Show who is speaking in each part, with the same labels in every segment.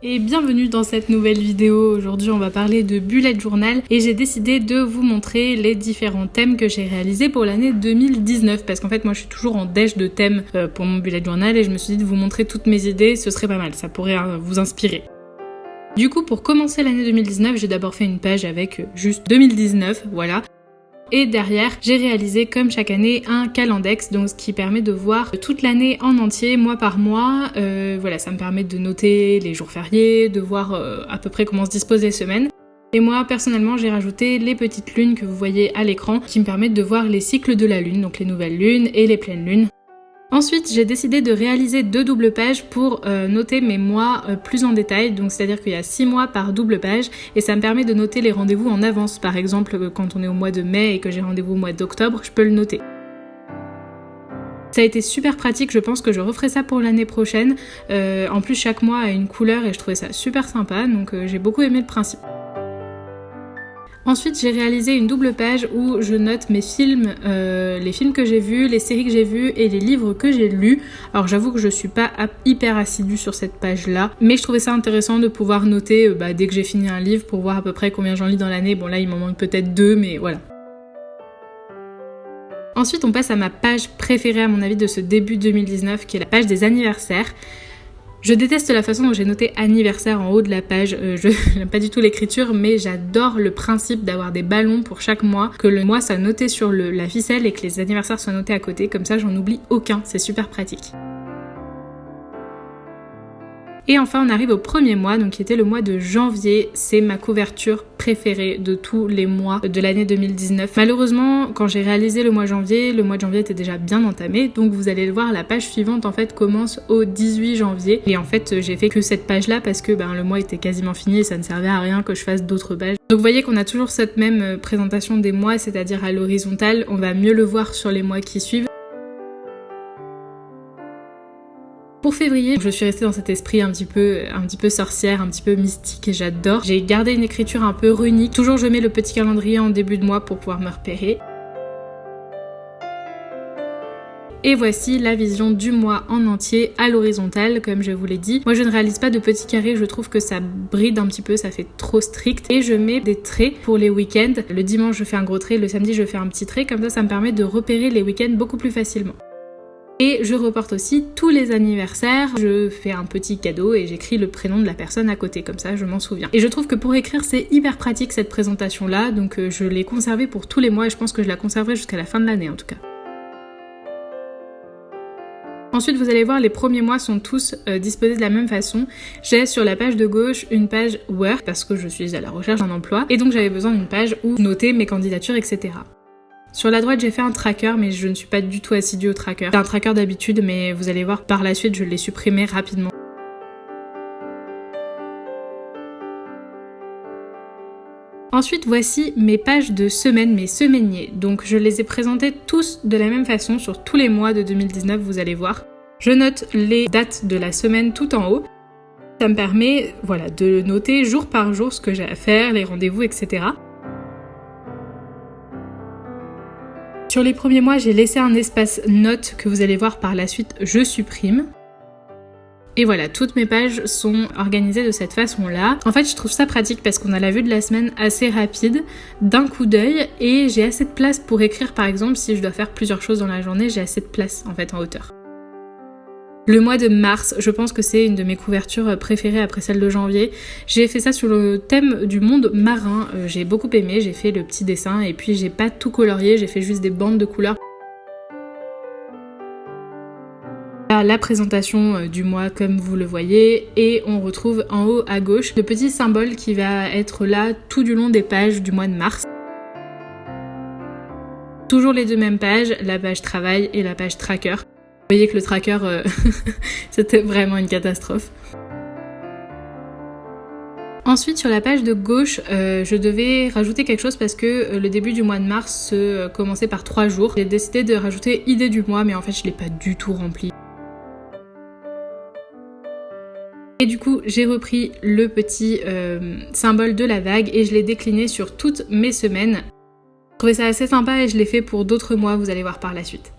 Speaker 1: Et bienvenue dans cette nouvelle vidéo. Aujourd'hui on va parler de bullet journal et j'ai décidé de vous montrer les différents thèmes que j'ai réalisés pour l'année 2019 parce qu'en fait moi je suis toujours en déche de thèmes pour mon bullet journal et je me suis dit de vous montrer toutes mes idées, ce serait pas mal, ça pourrait vous inspirer. Du coup pour commencer l'année 2019 j'ai d'abord fait une page avec juste 2019, voilà. Et derrière, j'ai réalisé comme chaque année un calendex, donc ce qui permet de voir toute l'année en entier, mois par mois. Voilà, ça me permet de noter les jours fériés, de voir à peu près comment se disposent les semaines. Et moi, personnellement, j'ai rajouté les petites lunes que vous voyez à l'écran, qui me permettent de voir les cycles de la lune, donc les nouvelles lunes et les pleines lunes. Ensuite, j'ai décidé de réaliser 2 doubles pages pour noter mes mois plus en détail, donc c'est-à-dire qu'il y a 6 mois par double page et ça me permet de noter les rendez-vous en avance. Par exemple, quand on est au mois de mai et que j'ai rendez-vous au mois d'octobre, je peux le noter. Ça a été super pratique, je pense que je referai ça pour l'année prochaine. En plus, chaque mois a une couleur et je trouvais ça super sympa, donc j'ai beaucoup aimé le principe. Ensuite, j'ai réalisé une double page où je note mes films, les films que j'ai vus, les séries que j'ai vues et les livres que j'ai lus. Alors j'avoue que je suis pas hyper assidue sur cette page-là, mais je trouvais ça intéressant de pouvoir noter dès que j'ai fini un livre pour voir à peu près combien j'en lis dans l'année. Bon là, il m'en manque peut-être 2, mais voilà. Ensuite, on passe à ma page préférée à mon avis de ce début 2019, qui est la page des anniversaires. Je déteste la façon dont j'ai noté anniversaire en haut de la page, je n'aime pas du tout l'écriture, mais j'adore le principe d'avoir des ballons pour chaque mois, que le mois soit noté sur la ficelle et que les anniversaires soient notés à côté, comme ça j'en oublie aucun, c'est super pratique. Et enfin on arrive au premier mois, donc qui était le mois de janvier, c'est ma couverture préférée de tous les mois de l'année 2019. Malheureusement, quand j'ai réalisé le mois de janvier était déjà bien entamé, donc vous allez le voir, la page suivante en fait commence au 18 janvier. Et en fait j'ai fait que cette page là parce que le mois était quasiment fini et ça ne servait à rien que je fasse d'autres pages. Donc vous voyez qu'on a toujours cette même présentation des mois, c'est-à-dire à l'horizontale, on va mieux le voir sur les mois qui suivent. Pour février, je suis restée dans cet esprit un petit peu sorcière, un petit peu mystique et j'adore. J'ai gardé une écriture un peu runique. Toujours je mets le petit calendrier en début de mois pour pouvoir me repérer. Et voici la vision du mois en entier à l'horizontale, comme je vous l'ai dit. Moi je ne réalise pas de petits carrés, je trouve que ça bride un petit peu, ça fait trop strict. Et je mets des traits pour les week-ends. Le dimanche je fais un gros trait, le samedi je fais un petit trait, comme ça me permet de repérer les week-ends beaucoup plus facilement. Et je reporte aussi tous les anniversaires, je fais un petit cadeau et j'écris le prénom de la personne à côté, comme ça je m'en souviens. Et je trouve que pour écrire c'est hyper pratique cette présentation là, donc je l'ai conservée pour tous les mois et je pense que je la conserverai jusqu'à la fin de l'année en tout cas. Ensuite vous allez voir, les premiers mois sont tous disposés de la même façon. J'ai sur la page de gauche une page Work parce que je suis à la recherche d'un emploi et donc j'avais besoin d'une page où noter mes candidatures, etc. Sur la droite j'ai fait un tracker mais je ne suis pas du tout assidue au tracker. C'est un tracker d'habitude mais vous allez voir par la suite je l'ai supprimé rapidement. Ensuite voici mes pages de semaine, mes semainiers. Donc je les ai présentés tous de la même façon sur tous les mois de 2019, vous allez voir. Je note les dates de la semaine tout en haut. Ça me permet de noter jour par jour ce que j'ai à faire, les rendez-vous, etc. Sur les premiers mois, j'ai laissé un espace notes que vous allez voir par la suite, je supprime. Et voilà, toutes mes pages sont organisées de cette façon-là. En fait, je trouve ça pratique parce qu'on a la vue de la semaine assez rapide, d'un coup d'œil, et j'ai assez de place pour écrire, par exemple, si je dois faire plusieurs choses dans la journée, j'ai assez de place en fait en hauteur. Le mois de mars, je pense que c'est une de mes couvertures préférées après celle de janvier. J'ai fait ça sur le thème du monde marin, j'ai beaucoup aimé, j'ai fait le petit dessin et puis j'ai pas tout colorié, j'ai fait juste des bandes de couleurs. La présentation du mois comme vous le voyez et on retrouve en haut à gauche le petit symbole qui va être là tout du long des pages du mois de mars. Toujours les deux mêmes pages, la page travail et la page tracker. Vous voyez que le tracker, c'était vraiment une catastrophe. Ensuite, sur la page de gauche, je devais rajouter quelque chose parce que le début du mois de mars commençait par 3 jours. J'ai décidé de rajouter idée du mois, mais en fait, je l'ai pas du tout rempli. Et du coup, j'ai repris le petit symbole de la vague et je l'ai décliné sur toutes mes semaines. Je trouvais ça assez sympa et je l'ai fait pour d'autres mois, vous allez voir par la suite.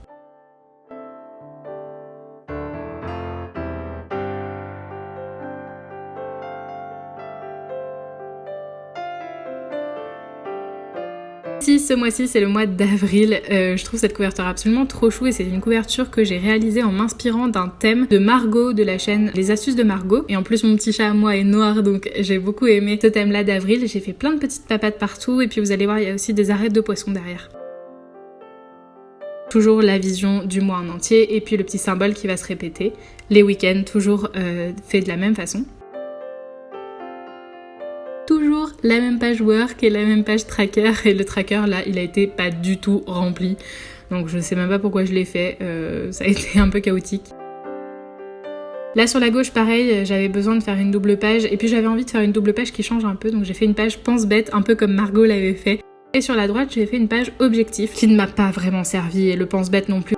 Speaker 1: Si ce mois-ci c'est le mois d'avril, je trouve cette couverture absolument trop chou et c'est une couverture que j'ai réalisée en m'inspirant d'un thème de Margot de la chaîne Les Astuces de Margot. Et en plus mon petit chat à moi est noir donc j'ai beaucoup aimé ce thème là d'avril. J'ai fait plein de petites papates partout et puis vous allez voir il y a aussi des arêtes de poisson derrière. Toujours la vision du mois en entier et puis le petit symbole qui va se répéter. Les week-ends toujours fait de la même façon. Toujours la même page work et la même page tracker et le tracker là il a été pas du tout rempli donc je sais même pas pourquoi je l'ai fait, ça a été un peu chaotique. Là sur la gauche pareil j'avais besoin de faire une double page et puis j'avais envie de faire une double page qui change un peu donc j'ai fait une page pense bête un peu comme Margot l'avait fait et sur la droite j'ai fait une page objectif qui ne m'a pas vraiment servi et le pense bête non plus.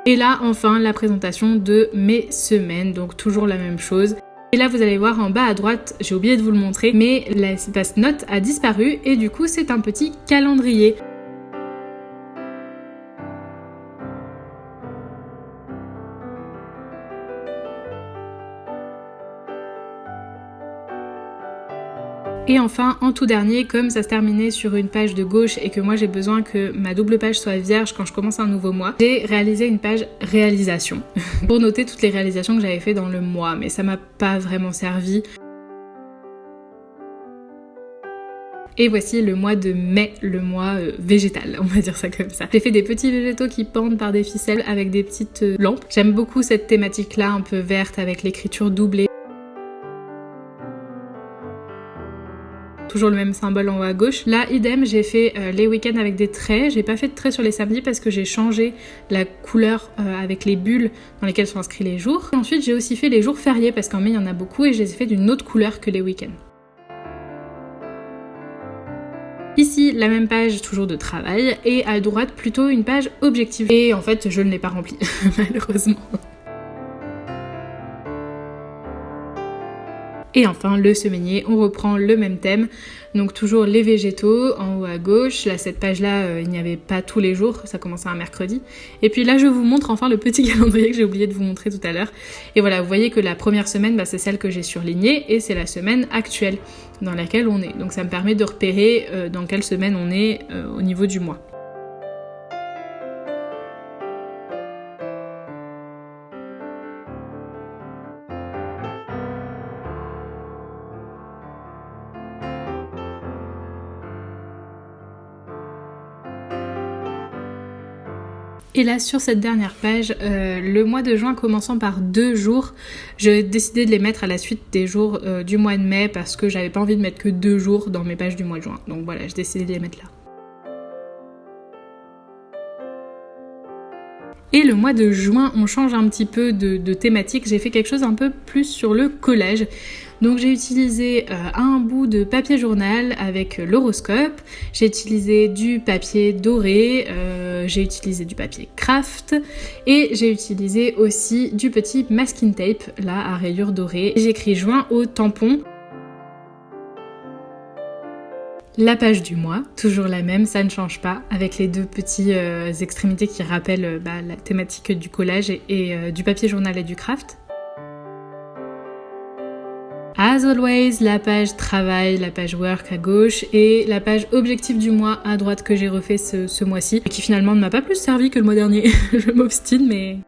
Speaker 1: Et là enfin la présentation de mes semaines donc toujours la même chose. Et là vous allez voir en bas à droite, j'ai oublié de vous le montrer, mais l'espace notes a disparu et du coup c'est un petit calendrier. Et enfin, en tout dernier, comme ça se terminait sur une page de gauche et que moi j'ai besoin que ma double page soit vierge quand je commence un nouveau mois, j'ai réalisé une page réalisation pour noter toutes les réalisations que j'avais fait dans le mois, mais ça m'a pas vraiment servi. Et voici le mois de mai, le mois végétal, on va dire ça comme ça. J'ai fait des petits végétaux qui pendent par des ficelles avec des petites lampes. J'aime beaucoup cette thématique-là, un peu verte avec l'écriture doublée. Toujours le même symbole en haut à gauche. Là, idem, j'ai fait les week-ends avec des traits. J'ai pas fait de traits sur les samedis parce que j'ai changé la couleur avec les bulles dans lesquelles sont inscrits les jours. Et ensuite, j'ai aussi fait les jours fériés parce qu'en mai, il y en a beaucoup et je les ai fait d'une autre couleur que les week-ends. Ici, la même page toujours de travail et à droite, plutôt une page objective. Et en fait, je ne l'ai pas remplie, malheureusement. Et enfin, le semainier, on reprend le même thème, donc toujours les végétaux en haut à gauche. Là, cette page-là, il n'y avait pas tous les jours, ça commençait un mercredi. Et puis là, je vous montre enfin le petit calendrier que j'ai oublié de vous montrer tout à l'heure. Et voilà, vous voyez que la première semaine, c'est celle que j'ai surlignée et c'est la semaine actuelle dans laquelle on est. Donc ça me permet de repérer dans quelle semaine on est au niveau du mois. Et là sur cette dernière page, le mois de juin commençant par 2 jours, j'ai décidé de les mettre à la suite des jours du mois de mai parce que j'avais pas envie de mettre que 2 jours dans mes pages du mois de juin. Donc voilà, j'ai décidé de les mettre là. Et le mois de juin, on change un petit peu de thématique. J'ai fait quelque chose un peu plus sur le collage. Donc j'ai utilisé un bout de papier journal avec l'horoscope, j'ai utilisé du papier doré, j'ai utilisé du papier craft et j'ai utilisé aussi du petit masking tape là à rayures dorées. J'ai écrit juin au tampon. La page du mois, toujours la même, ça ne change pas, avec les deux petits extrémités qui rappellent la thématique du collage et du papier journal et du craft. As always, la page travail, la page work à gauche et la page objectif du mois à droite que j'ai refait ce mois-ci, qui finalement ne m'a pas plus servi que le mois dernier, je m'obstine mais...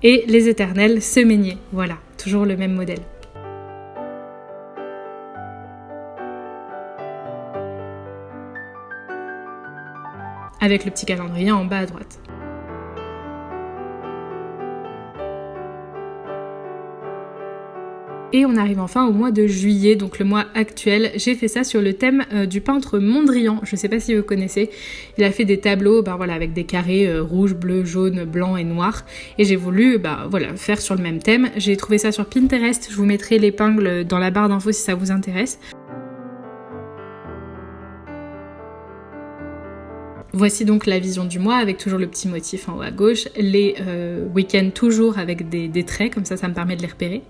Speaker 1: Et les éternels semainiers, voilà, toujours le même modèle. Avec le petit calendrier en bas à droite. Et on arrive enfin au mois de juillet, donc le mois actuel. J'ai fait ça sur le thème du peintre Mondrian, je sais pas si vous connaissez. Il a fait des tableaux avec des carrés rouge, bleu, jaune, blanc et noir. Et j'ai voulu faire sur le même thème. J'ai trouvé ça sur Pinterest, je vous mettrai l'épingle dans la barre d'infos si ça vous intéresse. Voici donc la vision du mois avec toujours le petit motif en haut à gauche, les week-ends toujours avec des traits, comme ça me permet de les repérer.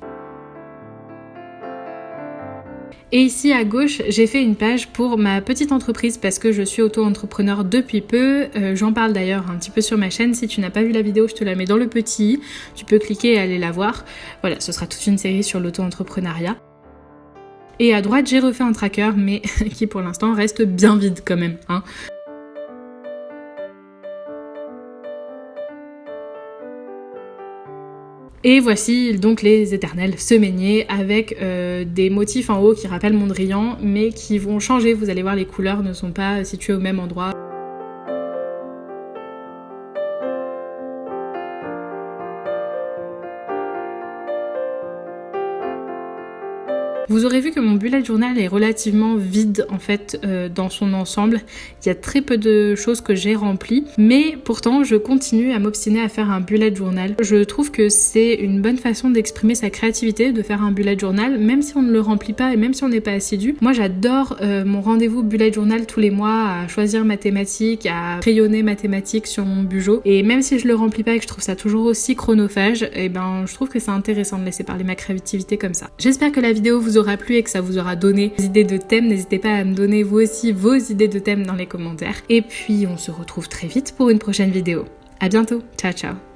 Speaker 1: Et ici à gauche, j'ai fait une page pour ma petite entreprise parce que je suis auto-entrepreneur depuis peu. J'en parle d'ailleurs un petit peu sur ma chaîne. Si tu n'as pas vu la vidéo, je te la mets dans le petit. Tu peux cliquer et aller la voir. Voilà, ce sera toute une série sur l'auto-entrepreneuriat. Et à droite, j'ai refait un tracker, mais qui pour l'instant reste bien vide quand même, hein. Et voici donc les éternels semainiers avec des motifs en haut qui rappellent Mondrian mais qui vont changer, vous allez voir les couleurs ne sont pas situées au même endroit. Vous aurez vu que mon bullet journal est relativement vide en fait dans son ensemble. Il y a très peu de choses que j'ai remplies, mais pourtant je continue à m'obstiner à faire un bullet journal. Je trouve que c'est une bonne façon d'exprimer sa créativité, de faire un bullet journal, même si on ne le remplit pas et même si on n'est pas assidu. Moi j'adore mon rendez-vous bullet journal tous les mois, à choisir ma thématique, à crayonner ma thématique sur mon bugeot. Et même si je le remplis pas et que je trouve ça toujours aussi chronophage, et ben je trouve que c'est intéressant de laisser parler ma créativité comme ça. J'espère que la vidéo vous aura plu et que ça vous aura donné des idées de thèmes. N'hésitez pas à me donner vous aussi vos idées de thèmes dans les commentaires. Et puis on se retrouve très vite pour une prochaine vidéo. À bientôt, ciao ciao.